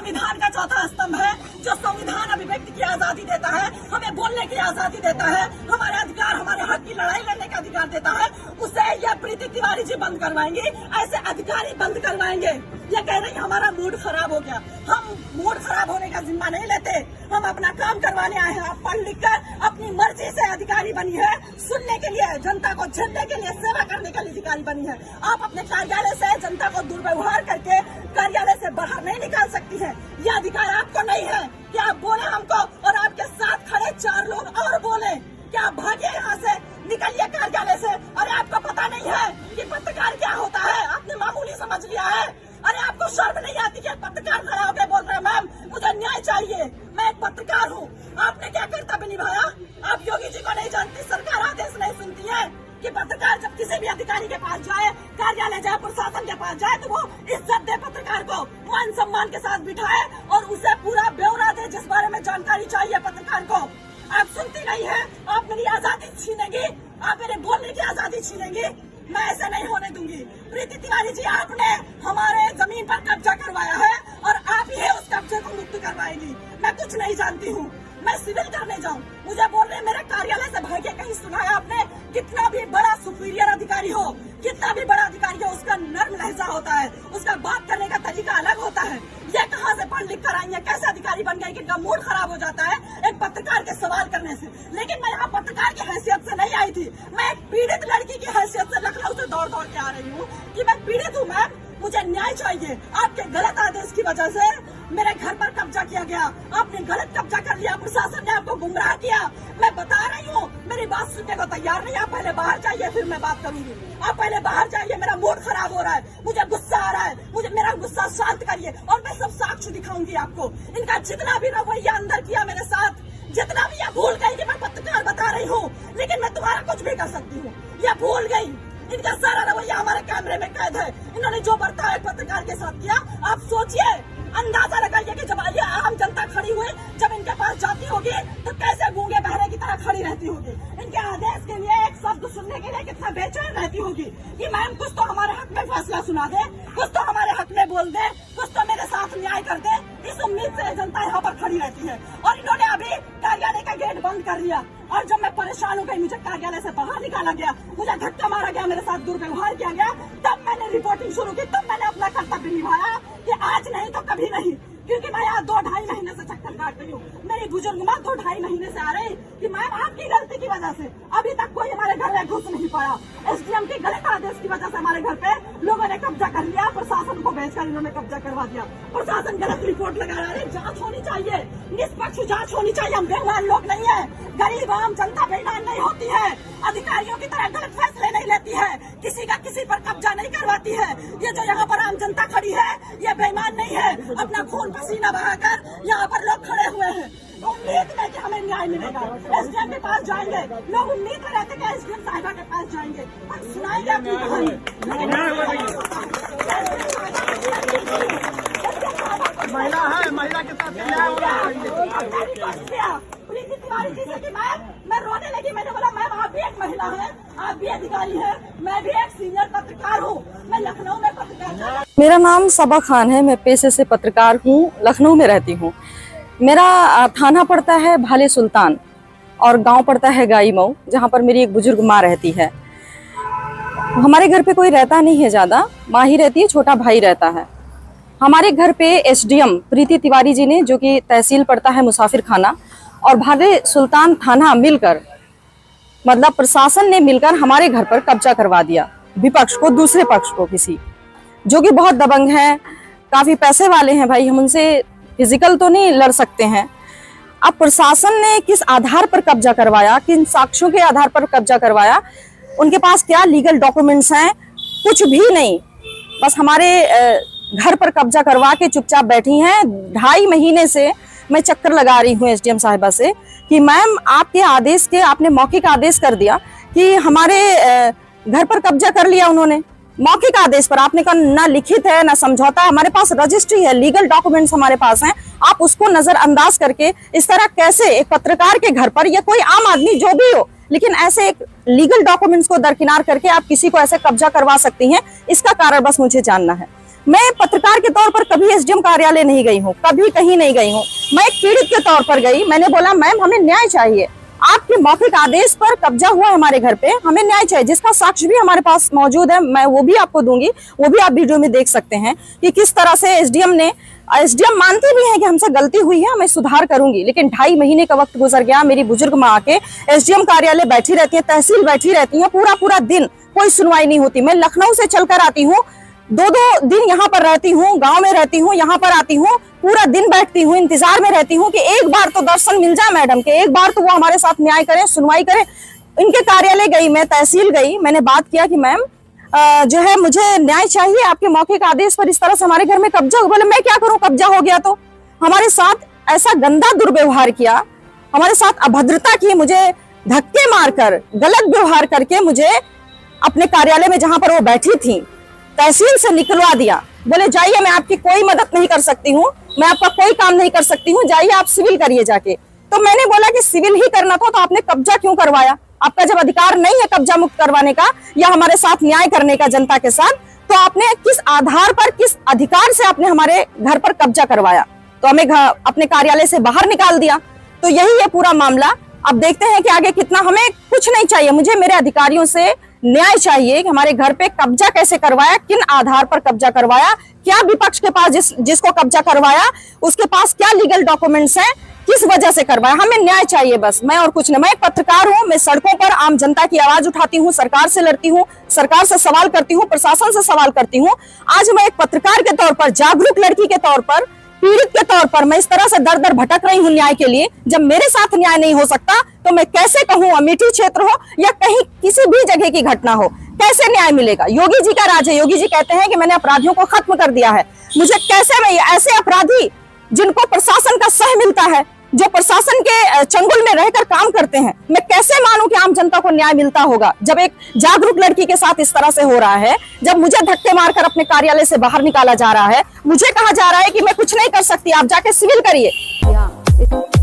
संविधान का चौथा स्तंभ है, जो संविधान अभिव्यक्ति की आजादी देता है, हमें बोलने की आजादी देता है, हमारे अधिकार, हमारे हक की लड़ाई लड़ने का अधिकार देता है, उसे यह प्रीति तिवारी जी बंद करवाएंगे, ऐसे अधिकारी बंद करवाएंगे। ये कह रही हमारा मूड खराब हो गया। हम मूड खराब होने का जिम्मा नहीं लेते, हम अपना काम करवाने आए हैं। आप पढ़ लिख कर अपनी मर्जी से अधिकारी बनी है, सुनने के लिए, जनता को झेलने के लिए, सेवा करने के लिए अधिकारी बनी है। आप अपने कार्यालय से जनता को दुर्व्यवहार करके कार्यालय से बाहर नहीं निकाल सकती है। यह अधिकार आपको नहीं है कि आप बोले हमको और आपके साथ खड़े 4 लोग और बोले कि आप भागिए यहाँ से, निकलिए कार्यालय से। अरे आपको पता नहीं है कि पत्रकार क्या होता है? आपने मामूली समझ लिया है। अरे आपको शर्म नहीं आती कि पत्रकार खड़ा होकर बोल रहे हैं मैम मुझे न्याय चाहिए, मैं एक पत्रकार हूँ। आपने क्या कर्तव्य निभाया? आप योगी जी को नहीं जानती, सरकार आदेश नहीं सुनती है कि पत्रकार जब किसी भी अधिकारी के पास जाए, कार्यालय जाए, प्रशासन के पास जाए, तो वो इज्जत दे, पत्रकार को मान सम्मान के साथ बिठाए और उसे पूरा ब्यौरा दे जिस बारे में जानकारी चाहिए पत्रकार को। आप सुनती नहीं है, आप मेरी आजादी छीनेंगी, आप मेरे बोलने की आजादी छीनेंगी। मैं ऐसा नहीं होने दूंगी। प्रीति तिवारी जी, आपने हमारे जमीन पर कब्जा करवाया है और आप ही उस कब्जे को मुक्त करवाएंगी। मैं कुछ नहीं जानती हूँ, मैं सिविल करने जाऊँ, मुझे बोल रहे मेरे कार्यालय से भागे। कहीं सुना है आपने? कितना भी बड़ा सुपीरियर अधिकारी हो, कितना भी बड़ा अधिकारी हो, उसका नर्म लहजा होता है, उसका बात करने का तरीका अलग होता है। ये कहाँ से पढ़ लिख कर आई है? कैसे अधिकारी बन गई कि इनका मूड खराब हो जाता है एक पत्रकार के सवाल करने से? लेकिन मैं यहाँ पत्रकार की हैसियत से नहीं आई थी, मैं एक पीड़ित लड़की की हैसियत से लखनऊ से दौड़ दौड़ के आ रही हूँ कि मैं पीड़ित हूँ मैम, मुझे न्याय चाहिए। आपके गलत आदेश की वजह से मेरे घर पर कब्जा किया गया, आपने गलत कब्जा कर लिया, प्रशासन ने आपको गुमराह किया। मैं बता रही हूँ, मेरी बात सुनने को तैयार नहीं। आप पहले बाहर जाइए, फिर मैं बात करूंगी। आप पहले बाहर जाइए, मेरा मूड खराब हो रहा है, मुझे गुस्सा आ रहा है, मुझे मेरा गुस्सा शांत करिए और मैं सब साक्ष्य दिखाऊंगी आपको। इनका जितना भी रवैया अंदर किया मेरे साथ, जितना भी, यह भूल गई कि मैं पत्रकार बता रही हूँ, लेकिन मैं तुम्हारा कुछ भी कर सकती हूँ, यह भूल गई। इनका सारा रवैया हमारे कैमरे में कैद है। इन्होंने जो बर्ताव पत्रकार के साथ किया, आप सोचिए, अंदाजा लगाइए कि जब ये आम जनता खड़ी हुई, जब इनके पास जाती होगी तो कैसे गूंगे बहरे की तरह खड़ी रहती होगी। इनके आदेश के लिए एक शब्द सुनने के लिए कितना बेचैन रहती होगी कि मैम कुछ तो हमारे हक में फैसला सुना दे, कुछ तो हमारे हक में बोल दे, कुछ तो मेरे साथ न्याय कर दे। इस उम्मीद से जनता यहाँ पर खड़ी रहती है। और इन्होंने अभी कार्यालय का गेट बंद कर दिया और जब मैं परेशान हो गई, मुझे कार्यालय से बाहर निकाला गया, मुझे धक्का मारा गया, मेरे साथ दुर्व्यवहार किया गया, तब मैंने रिपोर्टिंग शुरू की, तब मैंने अपना कर्तव्य निभाया कि आज नहीं तो कभी नहीं। क्योंकि मैं यहाँ 2-2.5 महीने से चक्कर काट रही हूँ। मेरी बुजुर्ग माँ 2-2.5 महीने से आ रही कि मैम आपकी गलती की वजह से अभी तक कोई हमारे घर में घुस नहीं पाया। एसडीएम के गलत आदेश की वजह से हमारे घर पे लोगों ने कब्जा कर लिया, प्रशासन को भेजकर इन्होंने कब्जा करवा दिया। प्रशासन गलत रिपोर्ट लगा रहा है। जांच होनी चाहिए, निष्पक्ष जांच होनी चाहिए। हम बेईमान लोग नहीं है, गरीब आम जनता बेईमान नहीं होती है, अधिकारियों की तरह गलत फैसले नहीं लेती है, किसी का किसी पर कब्जा नहीं करवाती है। ये जो यहाँ पर आम जनता खड़ी है, ये बेईमान नहीं है, अपना खून पसीना बहाकर यहाँ पर लोग खड़े हुए हैं उम्मीद में कि हमें न्याय मिलेगा। एसडीएम के पास जाएंगे, लोग उम्मीद में रहते हैं एसडीएम साहिबा के पास जाएंगे और सुनाएंगे अपनी कहानी। महिला है, महिला के साथ प्रीति तिवारी जी से कि मैं रोने लगी। मैंने बोला मैम आप भी एक महिला है, आप भी अधिकारी है, मैं भी एक सीनियर पत्रकार हूँ, मैं लखनऊ में पत्रकार। मेरा नाम सबा खान है, मैं पेशे से पत्रकार हूँ, लखनऊ में रहती हूँ। मेरा थाना पड़ता है भाले सुल्तान और गांव पड़ता है गाई मऊ, जहाँ पर मेरी एक बुजुर्ग माँ रहती है। हमारे घर पे कोई रहता नहीं है ज़्यादा, माँ ही रहती है, छोटा भाई रहता है। हमारे घर पे एसडीएम प्रीति तिवारी जी ने, जो कि तहसील पड़ता है मुसाफिर खाना, और भाले सुल्तान थाना मिलकर, मतलब प्रशासन ने मिलकर हमारे घर पर कब्जा करवा दिया। विपक्ष को, दूसरे पक्ष को, किसी जो कि बहुत दबंग हैं, काफी पैसे वाले हैं भाई, हम उनसे फिजिकल तो नहीं लड़ सकते हैं। अब प्रशासन ने किस आधार पर कब्जा करवाया, किन साक्ष्यों के आधार पर कब्जा करवाया, उनके पास क्या लीगल डॉक्यूमेंट्स हैं, कुछ भी नहीं। बस हमारे घर पर कब्जा करवा के चुपचाप बैठी हैं। 2.5 महीने से मैं चक्कर लगा रही हूँ एसडीएम साहिबा से कि मैम आपके आदेश के, आपने मौखिक आदेश कर दिया कि हमारे घर पर कब्जा कर लिया उन्होंने, मौखिक आदेश पर। आपने कहा ना लिखित है ना समझौता, हमारे पास रजिस्ट्री है, लीगल डॉक्यूमेंट्स हमारे पास हैं, आप उसको नजरअंदाज करके इस तरह कैसे एक पत्रकार के घर पर, या कोई आम आदमी जो भी हो, लेकिन ऐसे एक लीगल डॉक्यूमेंट्स को दरकिनार करके आप किसी को ऐसे कब्जा करवा सकती हैं, इसका कारण बस मुझे जानना है। मैं पत्रकार के तौर पर कभी एसडीएम कार्यालय नहीं गई हूँ, कभी कहीं नहीं गई हूँ। मैं एक पीड़ित के तौर पर गई, मैंने बोला मैम हमें न्याय चाहिए, आपके मौखिक आदेश पर कब्जा हुआ है हमारे घर पे, हमें न्याय चाहिए, जिसका साक्ष्य भी हमारे पास मौजूद है, मैं वो भी आपको दूंगी, वो भी आप वीडियो में देख सकते हैं कि किस तरह से एसडीएम मानती भी है कि हमसे गलती हुई है, मैं सुधार करूंगी। लेकिन 2.5 महीने का वक्त गुजर गया, मेरी बुजुर्ग माँ आके एसडीएम कार्यालय बैठी रहती है, तहसील बैठी रहती है, पूरा दिन कोई सुनवाई नहीं होती। मैं लखनऊ से चलकर आती हूँ, 2-2 दिन यहाँ पर रहती हूँ, गांव में रहती हूँ, यहाँ पर आती हूँ, पूरा दिन बैठती हूँ, इंतजार में रहती हूँ कि एक बार तो दर्शन मिल जाए मैडम के, एक बार तो वो हमारे साथ न्याय करें, सुनवाई करें। इनके कार्यालय गई, मैं तहसील गई, मैंने बात किया कि मैम जो है मुझे न्याय चाहिए, आपके मौखिक आदेश पर इस तरह से हमारे घर में कब्जा हो। बोले मैं क्या करूं, कब्जा हो गया तो। हमारे साथ ऐसा गंदा दुर्व्यवहार किया, हमारे साथ अभद्रता की, मुझे धक्के मारकर गलत व्यवहार करके मुझे अपने कार्यालय में जहां पर वो बैठी थी तहसील से निकलवा दिया। बोले जाइए, मैं आपकी कोई मदद नहीं कर सकती हूँ, मैं आपका कोई काम नहीं कर सकती हूँ, जाइए आप सिविल करिए जाके। तो मैंने बोला कि सिविल ही करना था तो आपने कब्जा क्यों करवाया? आपका जब अधिकार नहीं है कब्जा मुक्त करवाने का या हमारे साथ न्याय करने का जनता के साथ, तो आपने किस आधार पर, किस अधिकार से आपने हमारे घर पर कब्जा करवाया? तो हमें अपने कार्यालय से बाहर निकाल दिया। तो यही है पूरा मामला। अब देखते हैं कि आगे कितना, हमें कुछ नहीं चाहिए, मुझे मेरे अधिकारियों से न्याय चाहिए कि हमारे घर पे कब्जा कैसे करवाया, किन आधार पर कब्जा करवाया, क्या विपक्ष के पास जिसको कब्जा करवाया उसके पास क्या लीगल डॉक्यूमेंट्स हैं, किस वजह से करवाया, हमें न्याय चाहिए बस, मैं और कुछ नहीं। मैं एक पत्रकार हूँ, मैं सड़कों पर आम जनता की आवाज उठाती हूँ, सरकार से लड़ती हूँ, सरकार से सवाल करती हूँ, प्रशासन से सवाल करती हूँ। आज मैं एक पत्रकार के तौर पर, जागरूक लड़की के तौर पर, पीड़ित के तौर पर मैं इस तरह से दर दर भटक रही हूँ न्याय के लिए। जब मेरे साथ न्याय नहीं हो सकता तो मैं कैसे कहूँ, अमेठी क्षेत्र हो या कहीं किसी भी जगह की घटना हो, कैसे न्याय मिलेगा? योगी जी का राज है, योगी जी कहते हैं कि मैंने अपराधियों को खत्म कर दिया है। मुझे कैसे, मैं ऐसे अपराधी जिनको प्रशासन का सह मिलता है, जो प्रशासन के चंगुल में रहकर काम करते हैं, मैं कैसे मानूं कि आम जनता को न्याय मिलता होगा जब एक जागरूक लड़की के साथ इस तरह से हो रहा है, जब मुझे धक्के मारकर अपने कार्यालय से बाहर निकाला जा रहा है, मुझे कहा जा रहा है कि मैं कुछ नहीं कर सकती, आप जाके सिविल करिए।